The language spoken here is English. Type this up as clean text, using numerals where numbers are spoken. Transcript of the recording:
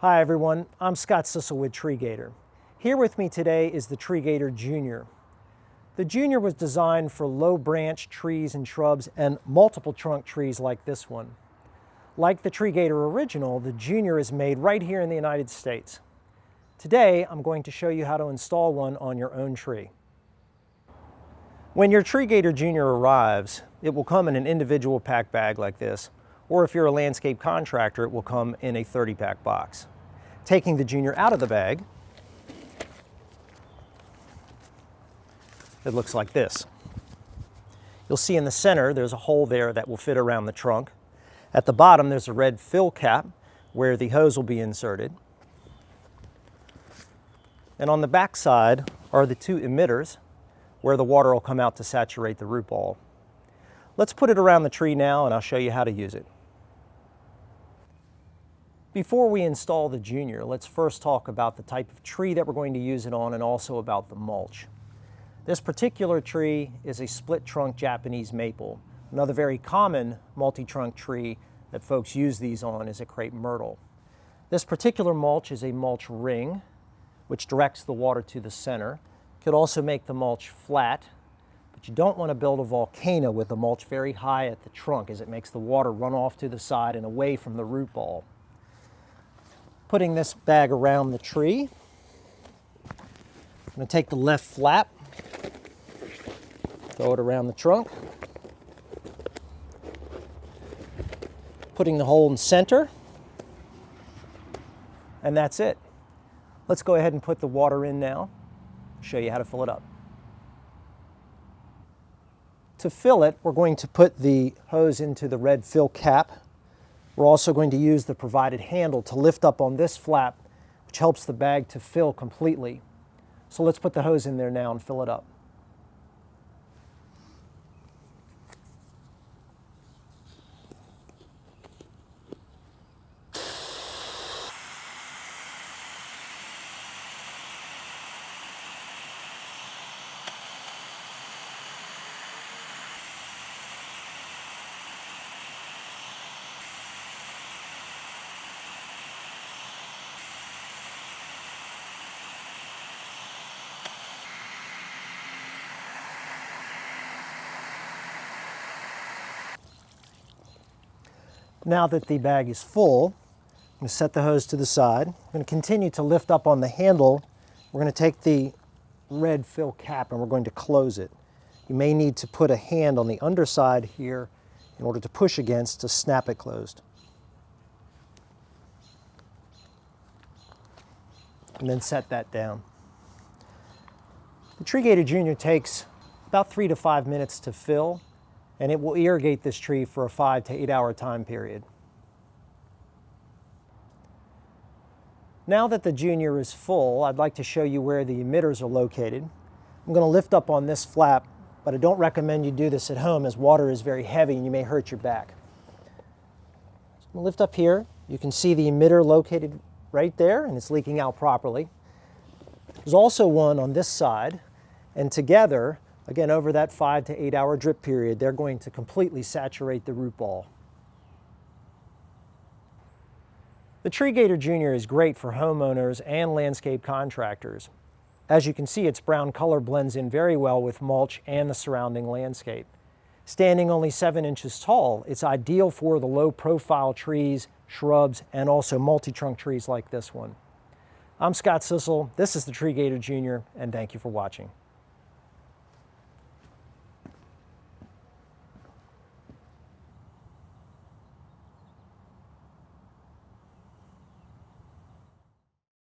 Hi everyone, I'm Scott Sissel with Treegator. Here with me today is the Treegator Jr. The Jr. was designed for low branch trees and shrubs and multiple trunk trees like this one. Like the Treegator Original, the Jr. is made right here in the United States. Today I'm going to show you how to install one on your own tree. When your Treegator Jr. arrives, it will come in an individual pack bag like this, or if you're a landscape contractor, it will come in a 30-pack box. Taking the Jr. out of the bag, it looks like this. You'll see in the center there's a hole there that will fit around the trunk. At the bottom there's a red fill cap where the hose will be inserted. And on the back side are the two emitters where the water will come out to saturate the root ball. Let's put it around the tree now and I'll show you how to use it. Before we install the Jr., let's first talk about the type of tree that we're going to use it on and also about the mulch. This particular tree is a split trunk Japanese maple. Another very common multi-trunk tree that folks use these on is a crepe myrtle. This particular mulch is a mulch ring, which directs the water to the center. Could also make the mulch flat, but you don't want to build a volcano with the mulch very high at the trunk, as it makes the water run off to the side and away from the root ball. Putting this bag around the tree, I'm going to take the left flap, throw it around the trunk, putting the hole in center, and that's it. Let's go ahead and put the water in now, show you how to fill it up. To fill it, we're going to put the hose into the red fill cap. We're also going to use the provided handle to lift up on this flap, which helps the bag to fill completely. So let's put the hose in there now and fill it up. Now that the bag is full, I'm going to set the hose to the side. I'm going to continue to lift up on the handle. We're going to take the red fill cap and we're going to close it. You may need to put a hand on the underside here in order to push against to snap it closed. And then set that down. The Treegator Jr. takes about 3 to 5 minutes to fill, and it will irrigate this tree for a 5 to 8 hour time period. Now that the Jr. is full, I'd like to show you where the emitters are located. I'm going to lift up on this flap, but I don't recommend you do this at home as water is very heavy and you may hurt your back. So I'm going to lift up here. You can see the emitter located right there and it's leaking out properly. There's also one on this side, and together, again, over that 5 to 8 hour drip period, they're going to completely saturate the root ball. The Treegator Jr. is great for homeowners and landscape contractors. As you can see, its brown color blends in very well with mulch and the surrounding landscape. Standing only 7 inches tall, it's ideal for the low profile trees, shrubs, and also multi-trunk trees like this one. I'm Scott Sissel, this is the Treegator Jr., and thank you for watching.